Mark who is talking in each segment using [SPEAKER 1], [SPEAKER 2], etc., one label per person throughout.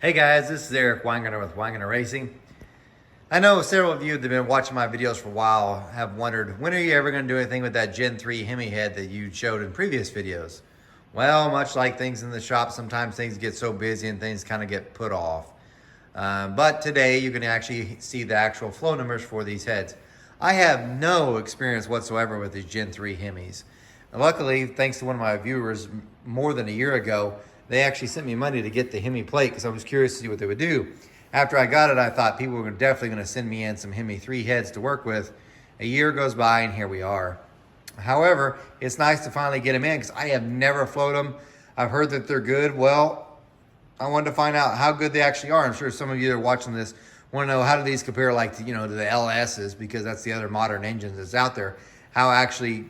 [SPEAKER 1] Hey guys, this is Eric Weingart with Weingart Racing. I know several of you that have been watching my videos for a while have wondered, when are you ever going to do anything with that Gen 3 Hemi head that you showed in previous videos? Well, much like things in the shop, sometimes things get so busy and things kind of get put off. But today you can actually see the actual flow numbers for these heads. I have no experience whatsoever with these Gen 3 Hemis. And luckily, thanks to one of my viewers more than a year ago, they actually sent me money to get the Hemi plate because I was curious to see what they would do. After I got it, I thought people were definitely going to send me in some Hemi 3 heads to work with. A year goes by and here we are. However, it's nice to finally get them in because I have never flown them. I've heard that they're good. Well, I wanted to find out how good they actually are. I'm sure some of you that are watching this want to know, how do these compare like to, to the LSs, because that's the other modern engines that's out there. How actually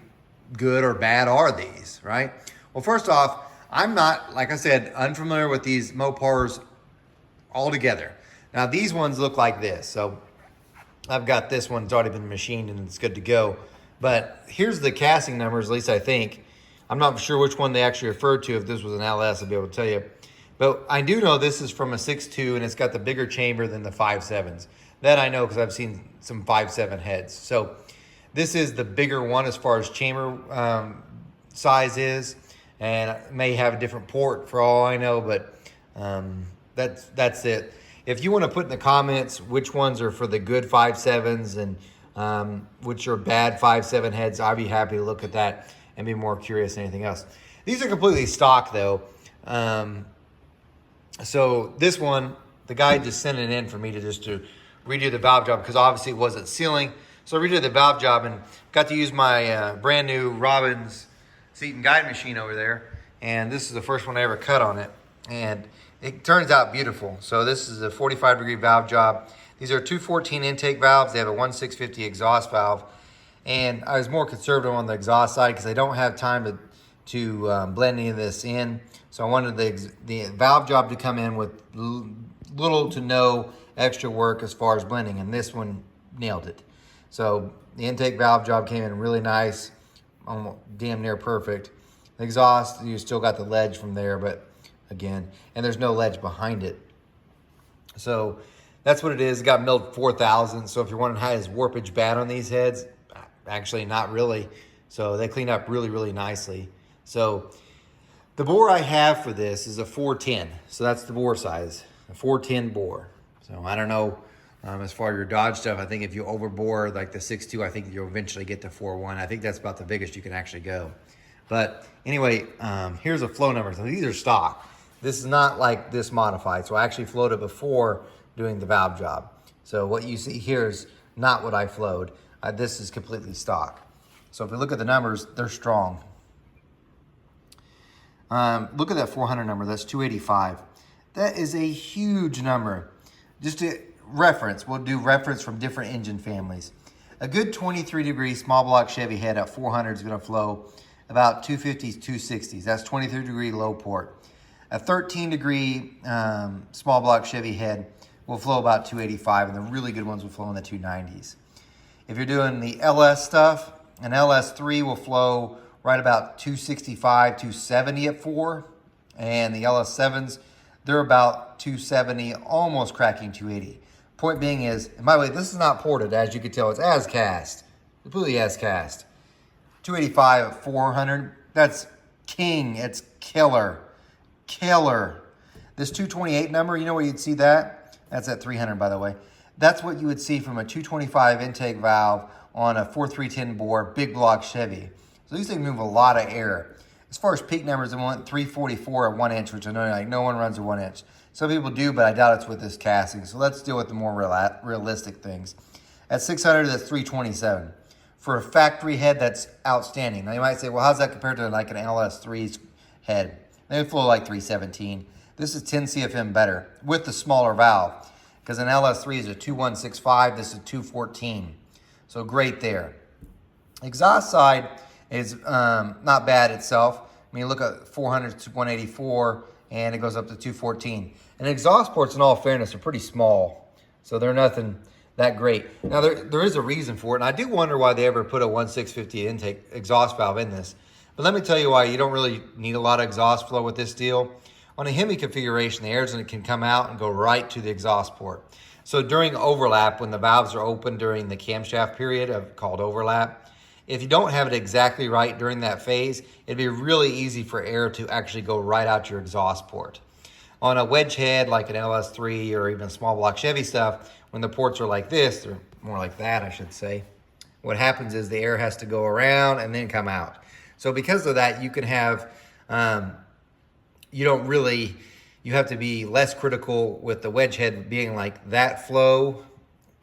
[SPEAKER 1] good or bad are these, right? Well, first off, I'm not, like I said, unfamiliar with these Mopars altogether. Now, these ones look like this. So I've got this one. It's already been machined and it's good to go. But here's the casting numbers, at least I think. I'm not sure which one they actually referred to. If this was an LS, I'd be able to tell you. But I do know this is from a 6.2 and it's got the bigger chamber than the 5.7s. That I know because I've seen some 5.7 heads. So this is the bigger one as far as chamber size is. And it may have a different port for all I know, but that's it. If you want to put in the comments which ones are for the good 5.7s and which are bad 5.7 heads, I'd be happy to look at that and be more curious than anything else. These are completely stock though. So this one, the guy just sent it in for me to redo the valve job because obviously it wasn't sealing. So I redid the valve job and got to use my brand new Robbins seat and guide machine over there. And this is the first one I ever cut on it. And it turns out beautiful. So this is a 45-degree valve job. These are 214 intake valves. They have a 1.650 exhaust valve. And I was more conservative on the exhaust side because I don't have time to blend any of this in. So I wanted the valve job to come in with little to no extra work as far as blending. And this one nailed it. So the intake valve job came in really nice. Almost damn near perfect. The exhaust, you still got the ledge from there, but again, and there's no ledge behind it. So that's what it is. It got milled 4,000. So if you're wondering how is warpage bad on these heads, actually not really. So they clean up really, really nicely. So the bore I have for this is a 410. So that's the bore size, a 410 bore. So I don't know. As far as your Dodge stuff, I think if you overbore like the 6.2, I think you'll eventually get to 4.1. I think that's about the biggest you can actually go. But anyway, here's the flow numbers. So these are stock. This is not like this modified. So I actually flowed it before doing the valve job. So what you see here is not what I flowed. This is completely stock. So if we look at the numbers, they're strong. Look at that 400 number. That's 285. That is a huge number. Just to reference, we'll do reference from different engine families. A good 23-degree small block Chevy head at 400 is going to flow about 250s, 260s. That's 23-degree low port. A 13-degree small block Chevy head will flow about 285, and the really good ones will flow in the 290s. If you're doing the LS stuff, an LS3 will flow right about 265, 270 at 4, and the LS7s, they're about 270, almost cracking 280. Point being is, and by the way, this is not ported, as you can tell, it's as cast, completely as cast. 285 at 400, that's king, it's killer, killer. This 228 number, you know where you'd see that? That's at 300, by the way. That's what you would see from a 225 intake valve on a 4310 bore, big block Chevy. So these things move a lot of air. As far as peak numbers, I want 344 at 1 inch, which I know like no one runs a 1 inch. Some people do, but I doubt it's with this casting. So let's deal with the more realistic things. At 600, that's 327. For a factory head, that's outstanding. Now you might say, well, how's that compared to like an LS3's head? They flow like 317. This is 10 CFM better with the smaller valve because an LS3 is a 2165. This is 214. So great there. Exhaust side is not bad itself. I mean, look at 400 to 184, and it goes up to 214. And exhaust ports, in all fairness, are pretty small, so they're nothing that great. Now, there is a reason for it, and I do wonder why they ever put a 1.650 intake exhaust valve in this. But let me tell you why you don't really need a lot of exhaust flow with this deal. On a Hemi configuration, the air can come out and go right to the exhaust port. So during overlap, when the valves are open during the camshaft period called overlap, if you don't have it exactly right during that phase, it'd be really easy for air to actually go right out your exhaust port. On a wedge head, like an LS3 or even small block Chevy stuff, when the ports are like this, or more like that, I should say, what happens is the air has to go around and then come out. So because of that, you can have, you have to be less critical with the wedge head being like that flow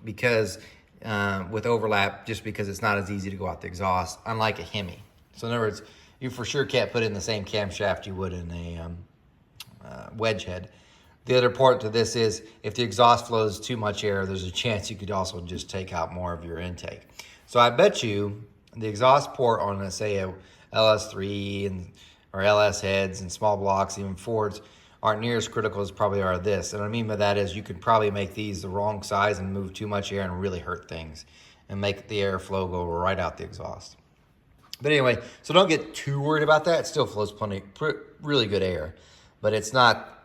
[SPEAKER 1] because with overlap, just because it's not as easy to go out the exhaust, unlike a Hemi. So in other words, you for sure can't put in the same camshaft you would in a wedge head. The other part to this is if the exhaust flows too much air, there's a chance you could also just take out more of your intake. So I bet you the exhaust port on, let's say, a LS3 or LS heads and small blocks, even Fords, aren't near as critical as probably are this. And what I mean by that is you could probably make these the wrong size and move too much air and really hurt things and make the airflow go right out the exhaust. But anyway, so don't get too worried about that. It still flows really good air, but it's not,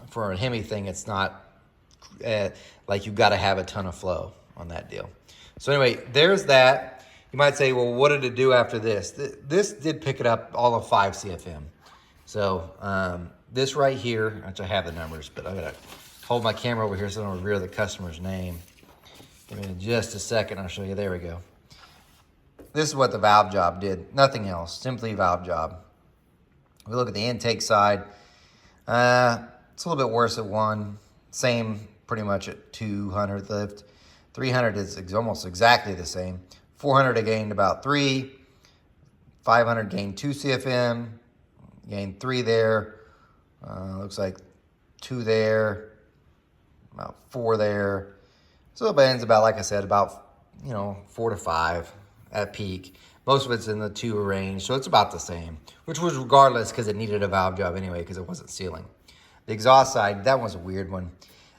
[SPEAKER 1] for a Hemi thing, it's not like you've got to have a ton of flow on that deal. So anyway, there's that. You might say, well, what did it do after this? This did pick it up all of 5 CFM. So this right here, which I have the numbers, but I gotta hold my camera over here so I don't reveal the customer's name. Give me just a second, I'll show you. There we go. This is what the valve job did. Nothing else, simply valve job. We look at the intake side. It's a little bit worse at 1. Same pretty much at 200 lift. 300 is almost exactly the same. 400 I gained about 3. 500 gained 2 CFM. Gained 3 there. Looks like 2 there. About 4 there. So it ends about, like I said, about 4 to 5 at peak. Most of it's in the 2 range, so it's about the same, which was regardless because it needed a valve job anyway because it wasn't sealing. The exhaust side, that was a weird one.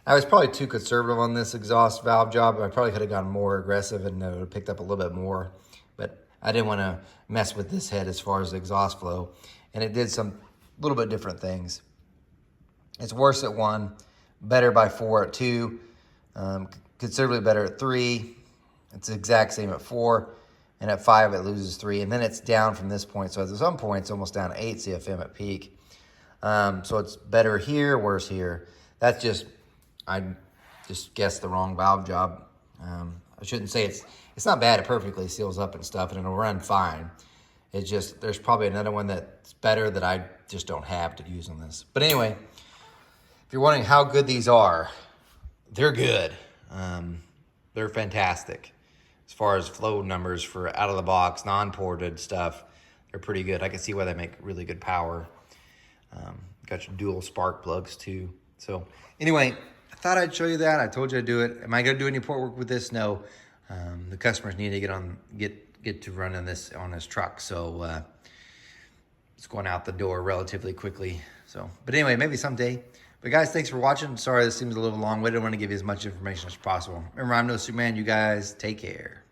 [SPEAKER 1] I was probably too conservative on this exhaust valve job. I probably could have gone more aggressive and it would have picked up a little bit more, but I didn't want to mess with this head as far as the exhaust flow, and it did some little bit different things. It's worse at 1, better by 4 at 2, considerably better at 3. It's the exact same at 4, and at 5 it loses 3, and then it's down from this point. So at some point it's almost down to 8 CFM at peak. So it's better here, worse here. That's just, I just guessed the wrong valve job. I shouldn't say it's not bad. It perfectly seals up and stuff, and it'll run fine. It's just, there's probably another one that's better that I just don't have to use on this. But anyway, if you're wondering how good these are, they're good. They're fantastic. As far as flow numbers for out of the box, non-ported stuff, they're pretty good. I can see why they make really good power. Got your dual spark plugs too. So anyway, I thought I'd show you that. I told you I'd do it. Am I gonna do any port work with this? No. The customers need to get to running this on this truck. So it's going out the door relatively quickly. So, but anyway, maybe someday. But guys, thanks for watching. Sorry this seems a little long-winded. I want to give you as much information as possible. Remember, I'm no Superman. You guys take care.